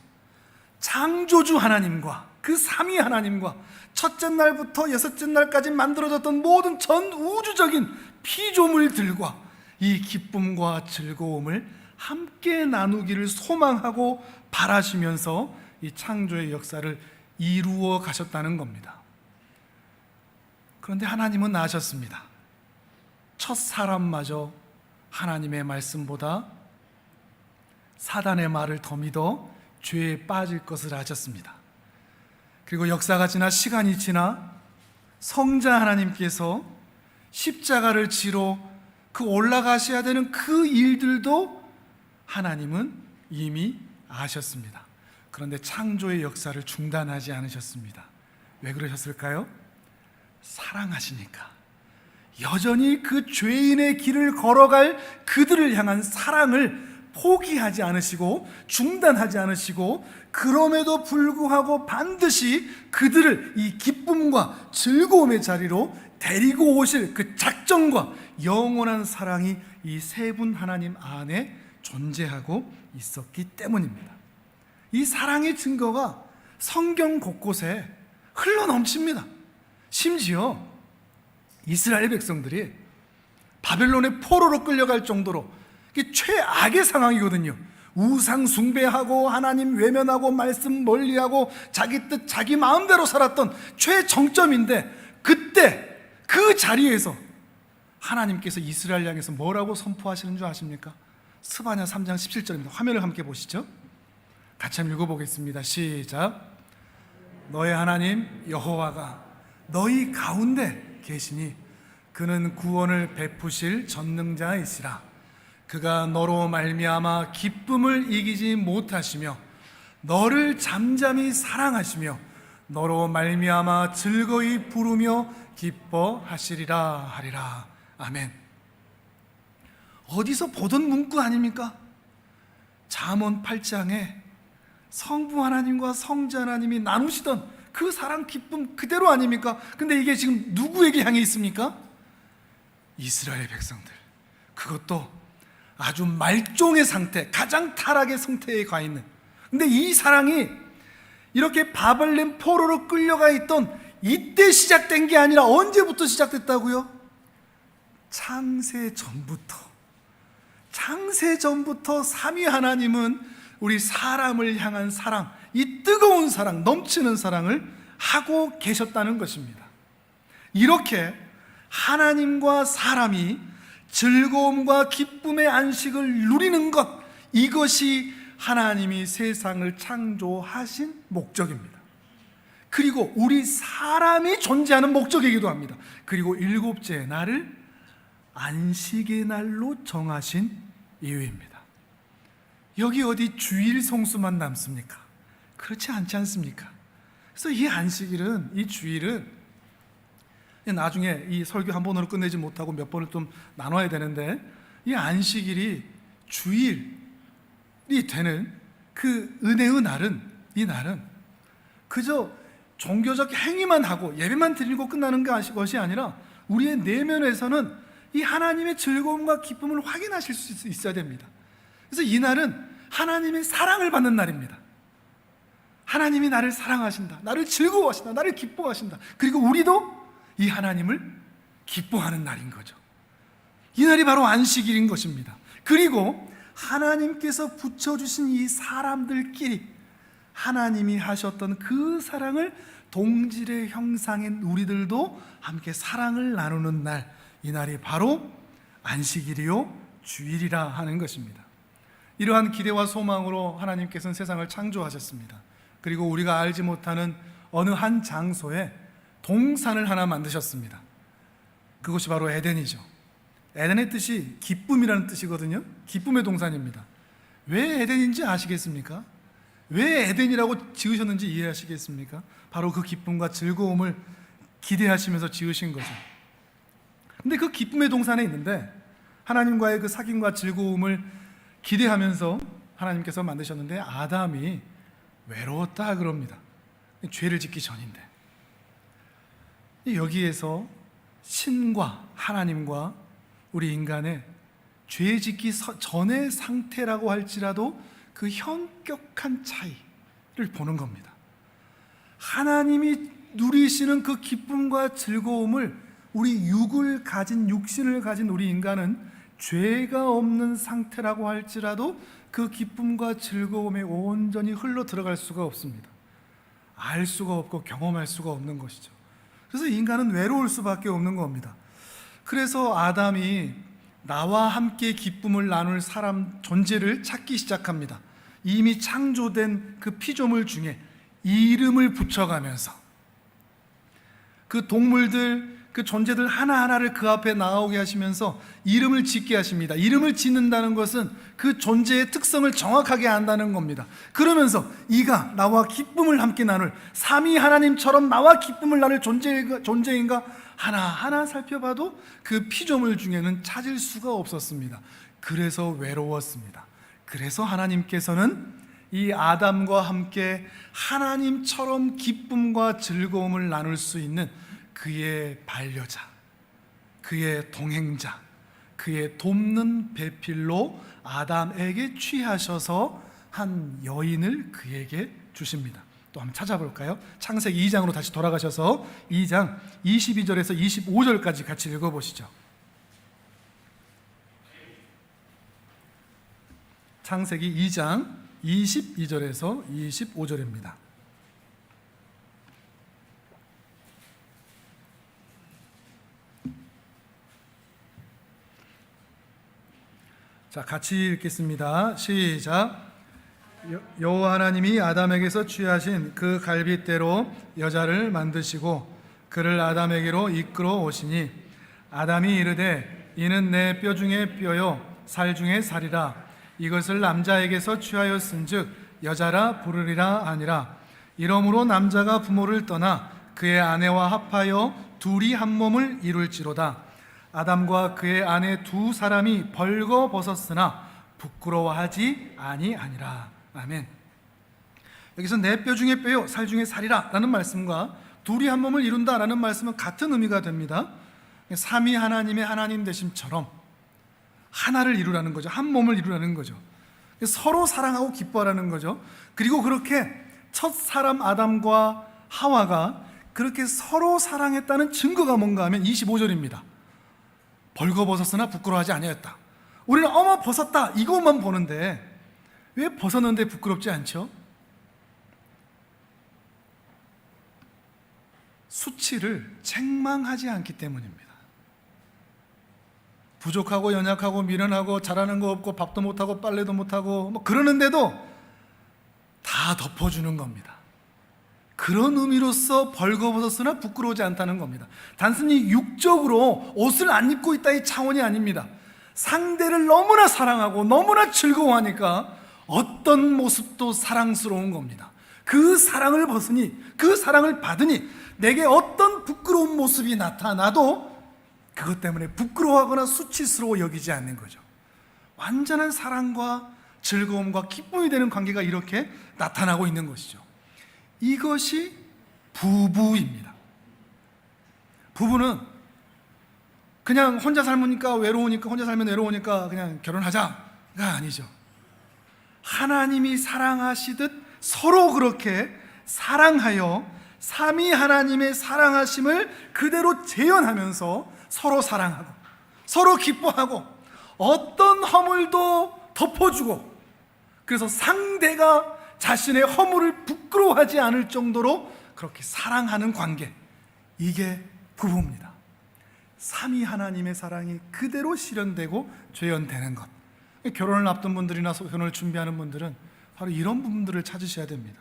창조주 하나님과 그 삼위 하나님과 첫째 날부터 여섯째 날까지 만들어졌던 모든 전 우주적인 피조물들과 이 기쁨과 즐거움을 함께 나누기를 소망하고 바라시면서 이 창조의 역사를 이루어 가셨다는 겁니다. 그런데 하나님은 아셨습니다. 첫 사람마저 하나님의 말씀보다 사단의 말을 더 믿어 죄에 빠질 것을 아셨습니다. 그리고 역사가 지나 시간이 지나 성자 하나님께서 십자가를 지러 그 올라가셔야 되는 그 일들도 하나님은 이미 아셨습니다. 그런데 창조의 역사를 중단하지 않으셨습니다. 왜 그러셨을까요? 사랑하시니까. 여전히 그 죄인의 길을 걸어갈 그들을 향한 사랑을 포기하지 않으시고 중단하지 않으시고, 그럼에도 불구하고 반드시 그들을 이 기쁨과 즐거움의 자리로 데리고 오실 그 작정과 영원한 사랑이 이 세 분 하나님 안에 존재하고 있었기 때문입니다. 이 사랑의 증거가 성경 곳곳에 흘러넘칩니다. 심지어 이스라엘 백성들이 바벨론의 포로로 끌려갈 정도로 이게 최악의 상황이거든요. 우상 숭배하고 하나님 외면하고 말씀 멀리하고 자기 뜻 자기 마음대로 살았던 최정점인데, 그때 그 자리에서 하나님께서 이스라엘 향해서 뭐라고 선포하시는 줄 아십니까? 스바냐 3장 17절입니다. 화면을 함께 보시죠. 같이 한번 읽어보겠습니다. 시작. 너의 하나님 여호와가 너희 가운데 계시니 그는 구원을 베푸실 전능자이시라. 그가 너로 말미암아 기쁨을 이기지 못하시며 너를 잠잠히 사랑하시며 너로 말미암아 즐거이 부르며 기뻐하시리라 하리라. 아멘. 어디서 보던 문구 아닙니까? 잠언 8장에 성부 하나님과 성자 하나님이 나누시던 그 사랑 기쁨 그대로 아닙니까? 근데 이게 지금 누구에게 향해 있습니까? 이스라엘 백성들, 그것도 아주 말종의 상태, 가장 타락의 상태에 가 있는. 근데 이 사랑이 이렇게 바벨론 포로로 끌려가 있던 이때 시작된 게 아니라 언제부터 시작됐다고요? 창세 전부터 삼위 하나님은 우리 사람을 향한 사랑, 이 뜨거운 사랑, 넘치는 사랑을 하고 계셨다는 것입니다. 이렇게 하나님과 사람이 즐거움과 기쁨의 안식을 누리는 것, 이것이 하나님이 세상을 창조하신 목적입니다. 그리고 우리 사람이 존재하는 목적이기도 합니다. 그리고 일곱째 날을 안식의 날로 정하신 이유입니다. 여기 어디 주일 성수만 남습니까? 그렇지 않지 않습니까? 그래서 이 안식일은, 이 주일은 나중에 이 설교 한 번으로 끝내지 못하고 몇 번을 좀 나눠야 되는데, 이 안식일이 주일이 되는 그 은혜의 날은, 이 날은 그저 종교적 행위만 하고 예배만 드리고 끝나는 것이 아니라 우리의 내면에서는 이 하나님의 즐거움과 기쁨을 확인하실 수 있어야 됩니다. 그래서 이 날은 하나님의 사랑을 받는 날입니다. 하나님이 나를 사랑하신다, 나를 즐거워하신다, 나를 기뻐하신다. 그리고 우리도 이 하나님을 기뻐하는 날인 거죠. 이 날이 바로 안식일인 것입니다. 그리고 하나님께서 붙여주신 이 사람들끼리 하나님이 하셨던 그 사랑을 동질의 형상인 우리들도 함께 사랑을 나누는 날, 이 날이 바로 안식일이요 주일이라 하는 것입니다. 이러한 기대와 소망으로 하나님께서는 세상을 창조하셨습니다. 그리고 우리가 알지 못하는 어느 한 장소에 동산을 하나 만드셨습니다. 그것이 바로 에덴이죠. 에덴의 뜻이 기쁨이라는 뜻이거든요. 기쁨의 동산입니다. 왜 에덴인지 아시겠습니까? 왜 에덴이라고 지으셨는지 이해하시겠습니까? 바로 그 기쁨과 즐거움을 기대하시면서 지으신 거죠. 근데 그 기쁨의 동산에 있는데 하나님과의 그 사귐과 즐거움을 기대하면서 하나님께서 만드셨는데 아담이 외로웠다 그럽니다. 죄를 짓기 전인데. 여기에서 신과 하나님과 우리 인간의 죄 짓기 전의 상태라고 할지라도 그 현격한 차이를 보는 겁니다. 하나님이 누리시는 그 기쁨과 즐거움을 우리 육신을 가진 우리 인간은 죄가 없는 상태라고 할지라도 그 기쁨과 즐거움에 온전히 흘러 들어갈 수가 없습니다. 알 수가 없고 경험할 수가 없는 것이죠. 그래서 인간은 외로울 수밖에 없는 겁니다. 그래서 아담이 나와 함께 기쁨을 나눌 사람 존재를 찾기 시작합니다. 이미 창조된 그 피조물 중에 이름을 붙여가면서 그 동물들, 그 존재들 하나하나를 그 앞에 나오게 하시면서 이름을 짓게 하십니다. 이름을 짓는다는 것은 그 존재의 특성을 정확하게 안다는 겁니다. 그러면서 이가 나와 기쁨을 함께 나눌 삼위 하나님처럼 나와 기쁨을 나눌 존재인가 하나하나 살펴봐도 그 피조물 중에는 찾을 수가 없었습니다. 그래서 외로웠습니다. 그래서 하나님께서는 이 아담과 함께 하나님처럼 기쁨과 즐거움을 나눌 수 있는 그의 반려자, 그의 동행자, 그의 돕는 배필로 아담에게 취하셔서 한 여인을 그에게 주십니다. 또 한번 찾아볼까요? 창세기 2장으로 다시 돌아가셔서 2장 22절에서 25절까지 같이 읽어보시죠. 창세기 2장 22절에서 25절입니다. 자, 같이 읽겠습니다. 시작. 여호와 하나님이 아담에게서 취하신 그 갈빗대로 여자를 만드시고 그를 아담에게로 이끌어 오시니 아담이 이르되 이는 내 뼈 중에 뼈요 살 중에 살이라 이것을 남자에게서 취하였은즉 여자라 부르리라 하니라. 이러므로 남자가 부모를 떠나 그의 아내와 합하여 둘이 한 몸을 이룰지로다. 아담과 그의 아내 두 사람이 벌거벗었으나 부끄러워하지 아니하니라. 아멘. 여기서 내 뼈 중에 뼈요 살 중에 살이라 라는 말씀과 둘이 한 몸을 이룬다 라는 말씀은 같은 의미가 됩니다. 삼위 하나님의 하나님 되심처럼 하나를 이루라는 거죠. 한 몸을 이루라는 거죠. 서로 사랑하고 기뻐하라는 거죠. 그리고 그렇게 첫 사람 아담과 하와가 그렇게 서로 사랑했다는 증거가 뭔가 하면 25절입니다. 벌거벗었으나 부끄러워하지 아니하였다. 우리는 어머 벗었다 이것만 보는데 왜 벗었는데 부끄럽지 않죠? 수치를 책망하지 않기 때문입니다. 부족하고 연약하고 미련하고 잘하는 거 없고 밥도 못하고 빨래도 못하고 뭐 그러는데도 다 덮어주는 겁니다. 그런 의미로서 벌거벗었으나 부끄러우지 않다는 겁니다. 단순히 육적으로 옷을 안 입고 있다 이 차원이 아닙니다. 상대를 너무나 사랑하고 너무나 즐거워하니까 어떤 모습도 사랑스러운 겁니다. 그 사랑을 벗으니, 그 사랑을 받으니 내게 어떤 부끄러운 모습이 나타나도 그것 때문에 부끄러워하거나 수치스러워 여기지 않는 거죠. 완전한 사랑과 즐거움과 기쁨이 되는 관계가 이렇게 나타나고 있는 것이죠. 이것이 부부입니다. 부부는 그냥 혼자 삶으니까 외로우니까, 혼자 살면 외로우니까 그냥 결혼하자가 아니죠. 하나님이 사랑하시듯 서로 그렇게 사랑하여 삼위 하나님의 사랑하심을 그대로 재현하면서 서로 사랑하고 서로 기뻐하고 어떤 허물도 덮어주고, 그래서 상대가 자신의 허물을 부끄러워하지 않을 정도로 그렇게 사랑하는 관계, 이게 부부입니다. 삼위 하나님의 사랑이 그대로 실현되고 재현되는 것. 결혼을 앞둔 분들이나 결혼을 준비하는 분들은 바로 이런 부분들을 찾으셔야 됩니다.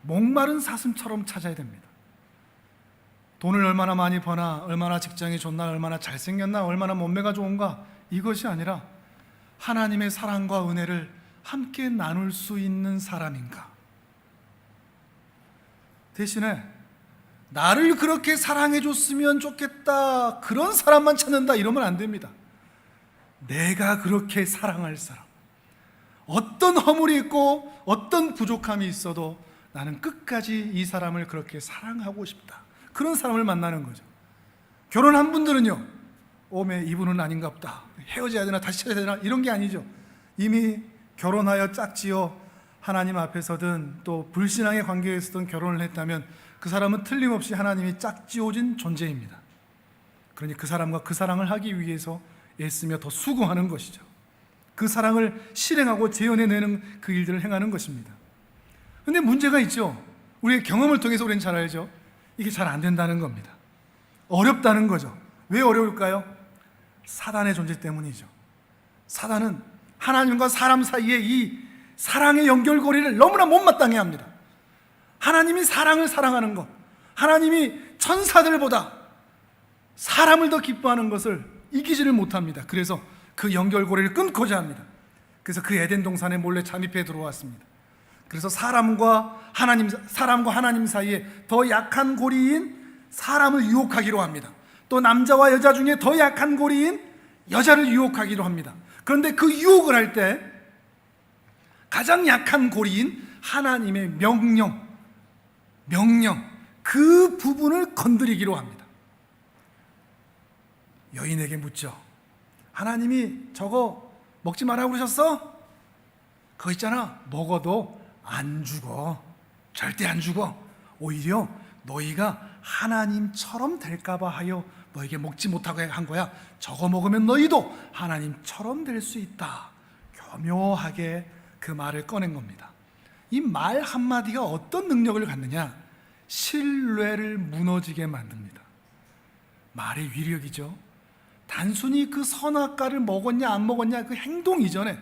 목마른 사슴처럼 찾아야 됩니다. 돈을 얼마나 많이 버나, 얼마나 직장이 좋나, 얼마나 잘생겼나, 얼마나 몸매가 좋은가, 이것이 아니라 하나님의 사랑과 은혜를 함께 나눌 수 있는 사람인가. 대신에 나를 그렇게 사랑해 줬으면 좋겠다, 그런 사람만 찾는다, 이러면 안 됩니다. 내가 그렇게 사랑할 사람, 어떤 허물이 있고 어떤 부족함이 있어도 나는 끝까지 이 사람을 그렇게 사랑하고 싶다, 그런 사람을 만나는 거죠. 결혼한 분들은요, 오메 이분은 아닌가 보다, 헤어져야 되나 다시 찾아야 되나, 이런 게 아니죠. 이미 결혼하여 짝지어 하나님 앞에서든 또 불신앙의 관계에서든 결혼을 했다면 그 사람은 틀림없이 하나님이 짝지어진 존재입니다. 그러니 그 사람과 그 사랑을 하기 위해서 애쓰며 더 수고하는 것이죠. 그 사랑을 실행하고 재현해내는 그 일들을 행하는 것입니다. 그런데 문제가 있죠. 우리의 경험을 통해서 우리는 잘 알죠. 이게 잘 안 된다는 겁니다. 어렵다는 거죠. 왜 어려울까요? 사단의 존재 때문이죠. 사단은 하나님과 사람 사이에 이 사랑의 연결고리를 너무나 못마땅해 합니다. 하나님이 사랑을 사랑하는 것, 하나님이 천사들보다 사람을 더 기뻐하는 것을 이기지를 못합니다. 그래서 그 연결고리를 끊고자 합니다. 그래서 그 에덴 동산에 몰래 잠입해 들어왔습니다. 그래서 사람과 하나님 사이에 더 약한 고리인 사람을 유혹하기로 합니다. 또 남자와 여자 중에 더 약한 고리인 여자를 유혹하기로 합니다. 그런데 그 유혹을 할 때 가장 약한 고리인 하나님의 명령, 그 부분을 건드리기로 합니다. 여인에게 묻죠. 하나님이 저거 먹지 말라고 그러셨어? 그거 있잖아, 먹어도 안 죽어. 절대 안 죽어. 오히려 너희가 하나님처럼 될까봐 하여 너에게 먹지 못하게 한 거야. 저거 먹으면 너희도 하나님처럼 될 수 있다. 교묘하게 그 말을 꺼낸 겁니다. 이 말 한마디가 어떤 능력을 갖느냐? 신뢰를 무너지게 만듭니다. 말의 위력이죠. 단순히 그 선악과를 먹었냐 안 먹었냐 그 행동 이전에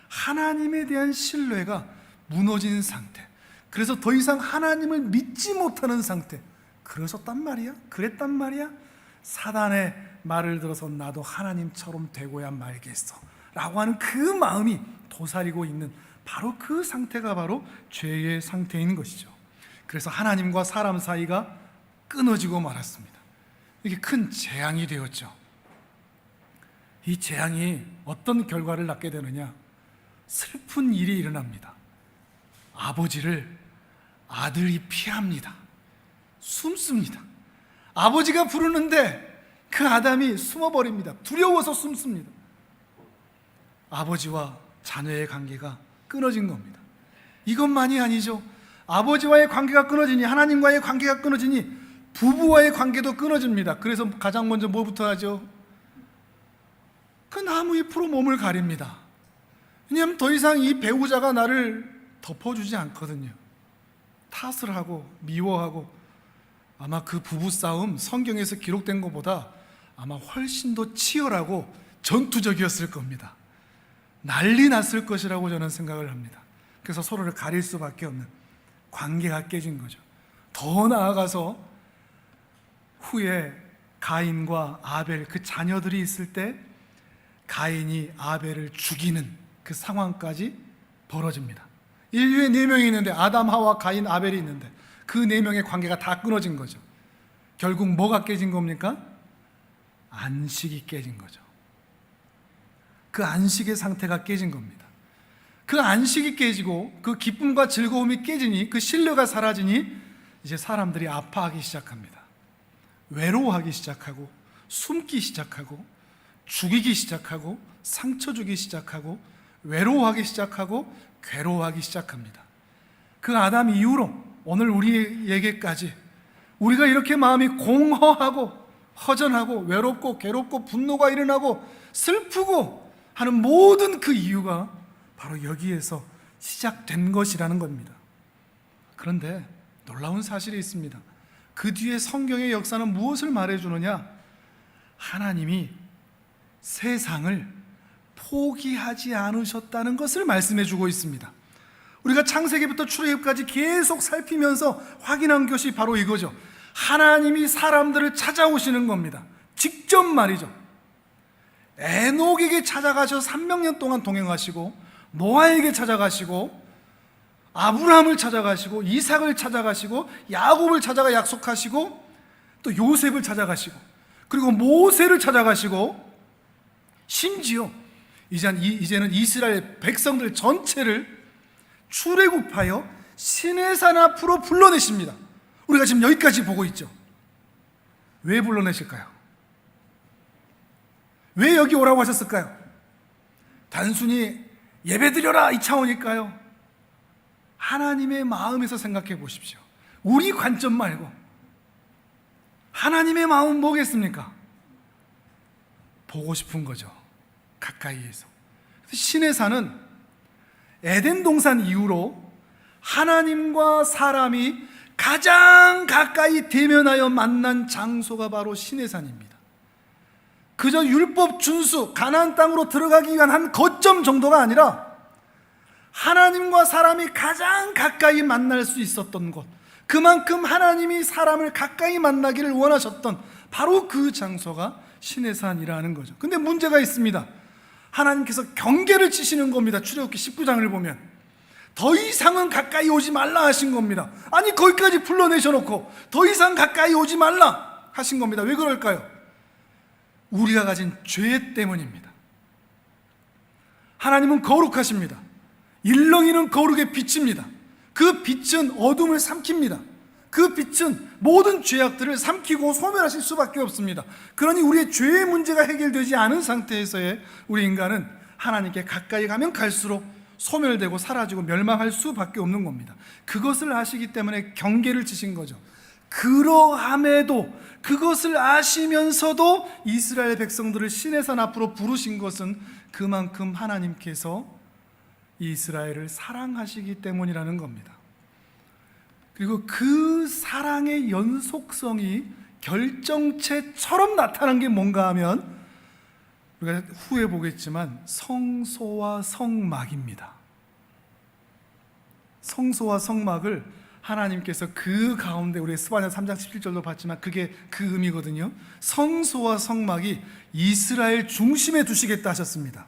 하나님에 대한 신뢰가 무너진 상태, 그래서 더 이상 하나님을 믿지 못하는 상태, 그랬단 말이야? 사단의 말을 들어서 나도 하나님처럼 되고야 말겠어 라고 하는 그 마음이 도사리고 있는 바로 그 상태가 바로 죄의 상태인 것이죠. 그래서 하나님과 사람 사이가 끊어지고 말았습니다. 이게 큰 재앙이 되었죠. 이 재앙이 어떤 결과를 낳게 되느냐? 슬픈 일이 일어납니다. 아버지를 아들이 피합니다. 숨습니다. 아버지가 부르는데 그 아담이 숨어버립니다. 두려워서 숨습니다. 아버지와 자녀의 관계가 끊어진 겁니다. 이것만이 아니죠. 아버지와의 관계가 끊어지니, 하나님과의 관계가 끊어지니 부부와의 관계도 끊어집니다. 그래서 가장 먼저 뭐부터 하죠? 그 나무 잎으로 몸을 가립니다. 왜냐하면 더 이상 이 배우자가 나를 덮어주지 않거든요. 탓을 하고 미워하고, 아마 그 부부싸움 성경에서 기록된 것보다 아마 훨씬 더 치열하고 전투적이었을 겁니다. 난리 났을 것이라고 저는 생각을 합니다. 그래서 서로를 가릴 수밖에 없는 관계가 깨진 거죠. 더 나아가서 후에 가인과 아벨, 그 자녀들이 있을 때 가인이 아벨을 죽이는 그 상황까지 벌어집니다. 인류에 4명이 있는데, 아담, 하와, 가인, 아벨이 있는데 그 4명의 관계가 다 끊어진 거죠. 결국 뭐가 깨진 겁니까? 안식이 깨진 거죠. 그 안식의 상태가 깨진 겁니다. 그 안식이 깨지고 그 기쁨과 즐거움이 깨지니, 그 신뢰가 사라지니 이제 사람들이 아파하기 시작합니다. 외로워하기 시작하고, 숨기 시작하고, 죽이기 시작하고, 상처 주기 시작하고, 외로워하기 시작하고, 괴로워하기 시작합니다. 그 아담 이후로 오늘 우리에게까지 우리가 이렇게 마음이 공허하고 허전하고 외롭고 괴롭고 분노가 일어나고 슬프고 하는 모든 그 이유가 바로 여기에서 시작된 것이라는 겁니다. 그런데 놀라운 사실이 있습니다. 그 뒤에 성경의 역사는 무엇을 말해주느냐? 하나님이 세상을 포기하지 않으셨다는 것을 말씀해주고 있습니다. 우리가 창세기부터 출애굽까지 계속 살피면서 확인한 것이 바로 이거죠. 하나님이 사람들을 찾아오시는 겁니다. 직접 말이죠. 에녹에게 찾아가셔 300년 동안 동행하시고, 노아에게 찾아가시고, 아브라함을 찾아가시고, 이삭을 찾아가시고, 야곱을 찾아가 약속하시고, 또 요셉을 찾아가시고, 그리고 모세를 찾아가시고, 심지어 이제는 이스라엘 백성들 전체를 출애굽하여 시내산 앞으로 불러내십니다. 우리가 지금 여기까지 보고 있죠. 왜 불러내실까요? 왜 여기 오라고 하셨을까요? 단순히 예배드려라 이 차원일까요? 하나님의 마음에서 생각해 보십시오. 우리 관점 말고 하나님의 마음은 뭐겠습니까? 보고 싶은 거죠. 가까이에서. 시내산은 에덴 동산 이후로 하나님과 사람이 가장 가까이 대면하여 만난 장소가 바로 시내산입니다. 그저 율법 준수, 가나안 땅으로 들어가기 위한 한 거점 정도가 아니라 하나님과 사람이 가장 가까이 만날 수 있었던 곳, 그만큼 하나님이 사람을 가까이 만나기를 원하셨던 바로 그 장소가 시내산이라는 거죠. 근데 문제가 있습니다. 하나님께서 경계를 치시는 겁니다. 출애굽기 19장을 보면 더 이상은 가까이 오지 말라 하신 겁니다. 아니 거기까지 불러내셔놓고 더 이상 가까이 오지 말라 하신 겁니다. 왜 그럴까요? 우리가 가진 죄 때문입니다. 하나님은 거룩하십니다. 일렁이는 거룩의 빛입니다. 그 빛은 어둠을 삼킵니다. 그 빛은 모든 죄악들을 삼키고 소멸하실 수밖에 없습니다. 그러니 우리의 죄의 문제가 해결되지 않은 상태에서의 우리 인간은 하나님께 가까이 가면 갈수록 소멸되고 사라지고 멸망할 수밖에 없는 겁니다. 그것을 아시기 때문에 경계를 치신 거죠. 그러함에도, 그것을 아시면서도 이스라엘 백성들을 시내산 앞으로 부르신 것은 그만큼 하나님께서 이스라엘을 사랑하시기 때문이라는 겁니다. 그리고 그 사랑의 연속성이 결정체처럼 나타난 게 뭔가 하면 우리가 후에 보겠지만 성소와 성막입니다. 성소와 성막을 하나님께서 그 가운데, 우리 스바냐 3장 17절도 봤지만 그게 그 의미거든요. 성소와 성막이 이스라엘 중심에 두시겠다 하셨습니다.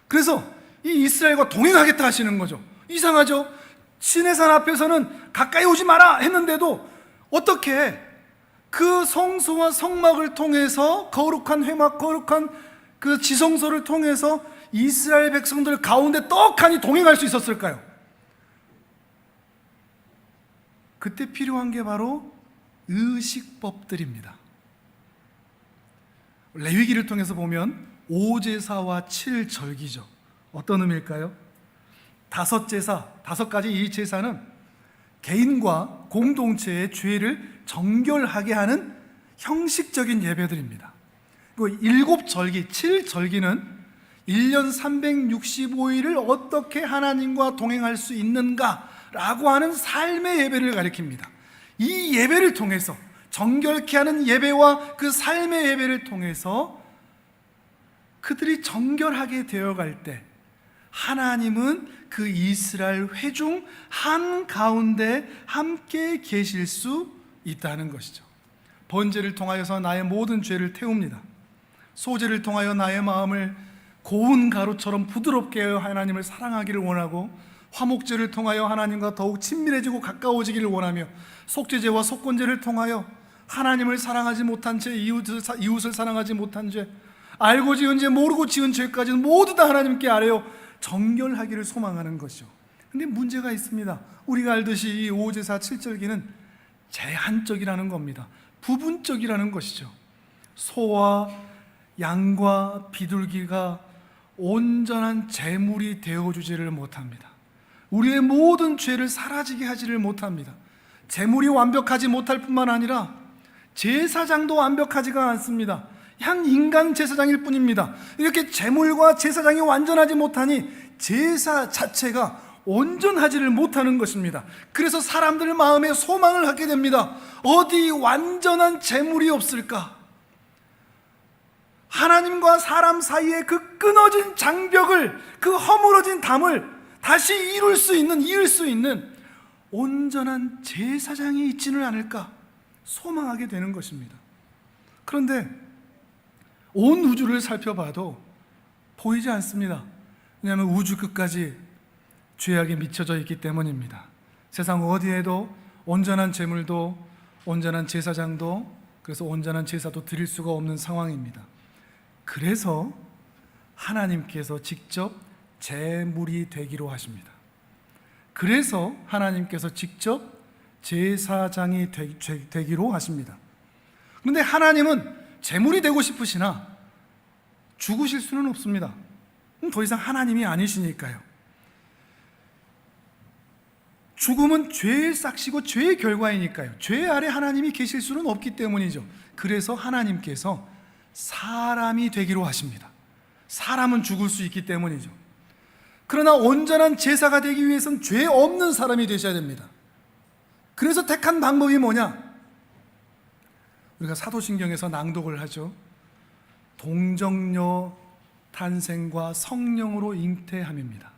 그래서 이 이스라엘과 동행하겠다 하시는 거죠. 이상하죠? 시내산 앞에서는 가까이 오지 마라 했는데도 어떻게 그 성소와 성막을 통해서 거룩한 회막, 거룩한 그 지성소를 통해서 이스라엘 백성들 가운데 떡하니 동행할 수 있었을까요? 그때 필요한 게 바로 의식법들입니다. 레위기를 통해서 보면 5제사와 7절기죠. 어떤 의미일까요? 5제사, 5가지 이 제사는 개인과 공동체의 죄를 정결하게 하는 형식적인 예배들입니다. 그리고 7절기, 7절기는 1년 365일을 어떻게 하나님과 동행할 수 있는가라고 하는 삶의 예배를 가리킵니다. 이 예배를 통해서, 정결케 하는 예배와 그 삶의 예배를 통해서 그들이 정결하게 되어갈 때 하나님은 그 이스라엘 회중 한가운데 함께 계실 수 있다는 것이죠. 번제를 통하여서 나의 모든 죄를 태웁니다. 소제를 통하여 나의 마음을 고운 가루처럼 부드럽게 하여 하나님을 사랑하기를 원하고, 화목제를 통하여 하나님과 더욱 친밀해지고 가까워지기를 원하며, 속죄제와 속건제를 통하여 하나님을 사랑하지 못한 죄, 이웃을 사랑하지 못한 죄, 알고 지은 죄, 모르고 지은 죄까지는 모두 다 하나님께 아뢰어 정결하기를 소망하는 것이죠. 근데 문제가 있습니다. 우리가 알듯이 이 5제사 7절기는 제한적이라는 겁니다. 부분적이라는 것이죠. 소와 양과 비둘기가 온전한 제물이 되어주지를 못합니다. 우리의 모든 죄를 사라지게 하지를 못합니다. 제물이 완벽하지 못할 뿐만 아니라 제사장도 완벽하지가 않습니다. 한 인간 제사장일 뿐입니다. 이렇게 제물과 제사장이 완전하지 못하니 제사 자체가 온전하지를 못하는 것입니다. 그래서 사람들 마음에 소망을 갖게 됩니다. 어디 완전한 제물이 없을까? 하나님과 사람 사이의 그 끊어진 장벽을, 그 허물어진 담을 다시 이을 수 있는 온전한 제사장이 있지는 않을까 소망하게 되는 것입니다. 그런데 온 우주를 살펴봐도 보이지 않습니다. 왜냐하면 우주 끝까지 죄악이 미쳐져 있기 때문입니다. 세상 어디에도 온전한 제물도, 온전한 제사장도, 그래서 온전한 제사도 드릴 수가 없는 상황입니다. 그래서 하나님께서 직접 제물이 되기로 하십니다. 그래서 하나님께서 직접 제사장이 되기로 하십니다. 그런데 하나님은 제물이 되고 싶으시나 죽으실 수는 없습니다. 더 이상 하나님이 아니시니까요. 죽음은 죄의 싹시고 죄의 결과이니까요. 죄 아래 하나님이 계실 수는 없기 때문이죠. 그래서 하나님께서 사람이 되기로 하십니다. 사람은 죽을 수 있기 때문이죠. 그러나 온전한 제사가 되기 위해서는 죄 없는 사람이 되셔야 됩니다. 그래서 택한 방법이 뭐냐? 우리가 사도신경에서 낭독을 하죠. 동정녀 탄생과 성령으로 잉태함입니다.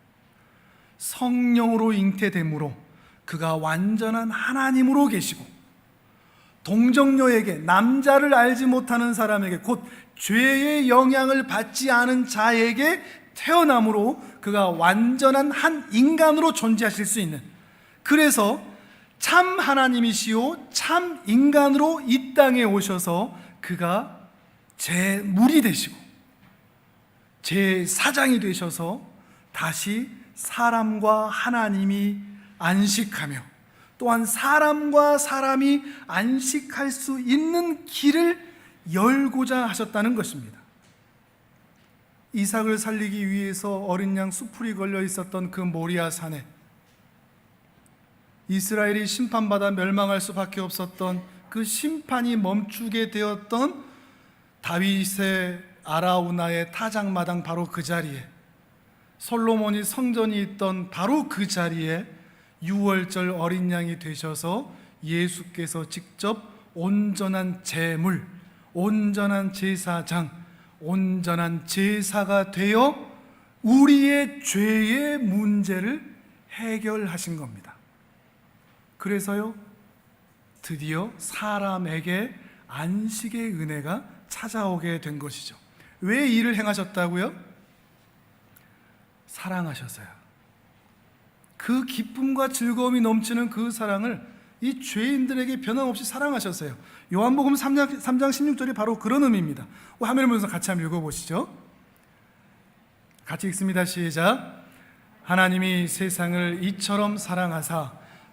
성령으로 잉태됨으로 그가 완전한 하나님으로 계시고, 동정녀에게, 남자를 알지 못하는 사람에게, 곧 죄의 영향을 받지 않은 자에게 태어남으로 그가 완전한 한 인간으로 존재하실 수 있는, 그래서 참 하나님이시요 참 인간으로 이 땅에 오셔서 그가 제물이 되시고 제사장이 되셔서 다시 사람과 하나님이 안식하며, 또한 사람과 사람이 안식할 수 있는 길을 열고자 하셨다는 것입니다. 이삭을 살리기 위해서 어린 양 수풀이 걸려 있었던 그 모리아 산에, 이스라엘이 심판받아 멸망할 수밖에 없었던 그 심판이 멈추게 되었던 다윗의 아라우나의 타작마당, 바로 그 자리에, 솔로몬이 성전이 있던 바로 그 자리에 유월절 어린 양이 되셔서 예수께서 직접 온전한 제물, 온전한 제사장, 온전한 제사가 되어 우리의 죄의 문제를 해결하신 겁니다. 그래서요, 드디어 사람에게 안식의 은혜가 찾아오게 된 것이죠. 왜 이 일을 행하셨다고요? 사랑하셔서요. 그 기쁨과 즐거움이 넘치는 그 사랑을 이 죄인들에게 변함없이 사랑하셨어요. 요한복음 3장 16절이 바로 그런 의미입니다. 화면을 보면서 같이 한번 읽어보시죠. 같이 읽습니다. 시작. 하나님이 세상을 이처럼 사랑하사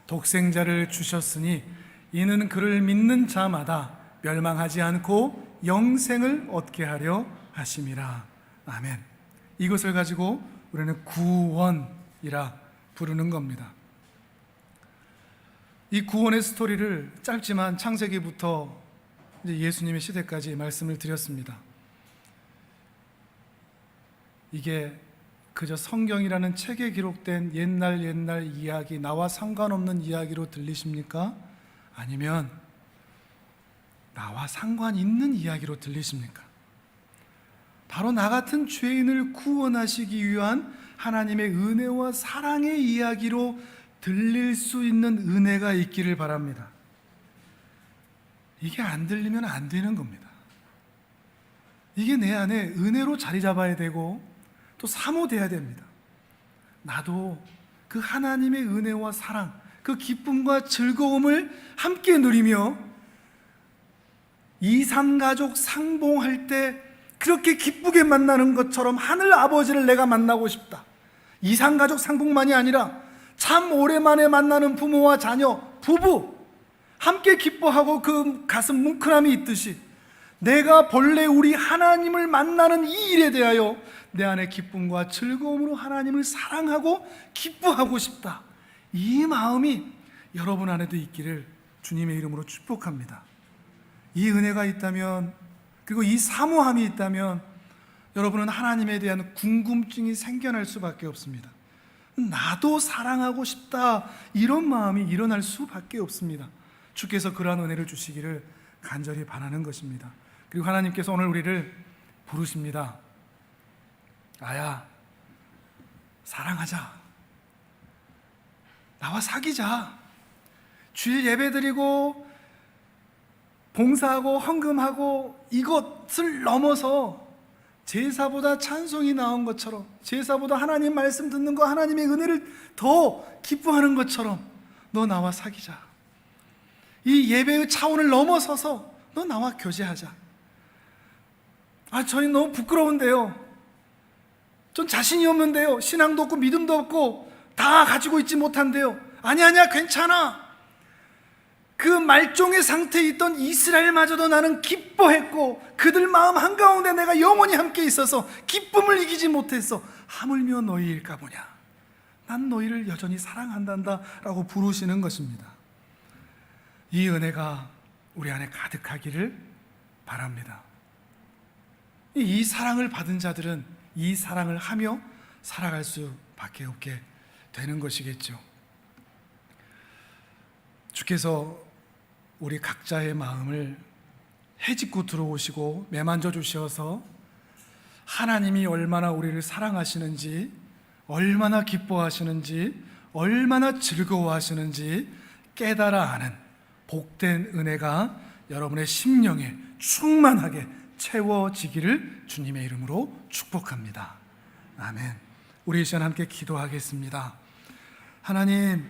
독생자를 주셨으니 이는 그를 믿는 자마다 멸망하지 않고 영생을 얻게 하려 하심이라. 아멘. 이것을 가지고 우리는 구원이라 부르는 겁니다. 이 구원의 스토리를 짧지만 창세기부터 이제 예수님의 시대까지 말씀을 드렸습니다. 이게 그저 성경이라는 책에 기록된 옛날 이야기, 나와 상관없는 이야기로 들리십니까? 아니면 나와 상관 있는 이야기로 들리십니까? 바로 나 같은 죄인을 구원하시기 위한 하나님의 은혜와 사랑의 이야기로 들릴 수 있는 은혜가 있기를 바랍니다. 이게 안 들리면 안 되는 겁니다. 이게 내 안에 은혜로 자리 잡아야 되고 또 사모돼야 됩니다. 나도 그 하나님의 은혜와 사랑, 그 기쁨과 즐거움을 함께 누리며 이산가족 상봉할 때 그렇게 기쁘게 만나는 것처럼 하늘 아버지를 내가 만나고 싶다. 이산가족 상봉만이 아니라 참 오랜만에 만나는 부모와 자녀, 부부 함께 기뻐하고 그 가슴 뭉클함이 있듯이 내가 본래 우리 하나님을 만나는 이 일에 대하여 내 안에 기쁨과 즐거움으로 하나님을 사랑하고 기뻐하고 싶다. 이 마음이 여러분 안에도 있기를 주님의 이름으로 축복합니다. 이 은혜가 있다면, 그리고 이 사모함이 있다면 여러분은 하나님에 대한 궁금증이 생겨날 수밖에 없습니다. 나도 사랑하고 싶다, 이런 마음이 일어날 수밖에 없습니다. 주께서 그러한 은혜를 주시기를 간절히 바라는 것입니다. 그리고 하나님께서 오늘 우리를 부르십니다. 아야, 사랑하자. 나와 사귀자. 주일 예배드리고 봉사하고 헌금하고 이것을 넘어서 제사보다 찬송이 나온 것처럼, 제사보다 하나님 말씀 듣는 거, 하나님의 은혜를 더 기뻐하는 것처럼 너 나와 사귀자. 이 예배의 차원을 넘어서서 너 나와 교제하자. 저희 너무 부끄러운데요. 전 자신이 없는데요. 신앙도 없고 믿음도 없고 다 가지고 있지 못한데요. 아니야, 괜찮아. 그 말종의 상태에 있던 이스라엘마저도 나는 기뻐했고 그들 마음 한가운데 내가 영원히 함께 있어서 기쁨을 이기지 못했어. 하물며 너희일까 보냐. 난 너희를 여전히 사랑한단다 라고 부르시는 것입니다. 이 은혜가 우리 안에 가득하기를 바랍니다. 이 사랑을 받은 자들은 이 사랑을 하며 살아갈 수밖에 없게 되는 것이겠죠. 주께서 우리 각자의 마음을 헤집고 들어오시고 매만져 주셔서 하나님이 얼마나 우리를 사랑하시는지, 얼마나 기뻐하시는지, 얼마나 즐거워하시는지 깨달아 아는 복된 은혜가 여러분의 심령에 충만하게 채워지기를 주님의 이름으로 축복합니다. 아멘. 우리 이 시간 함께 기도하겠습니다. 하나님,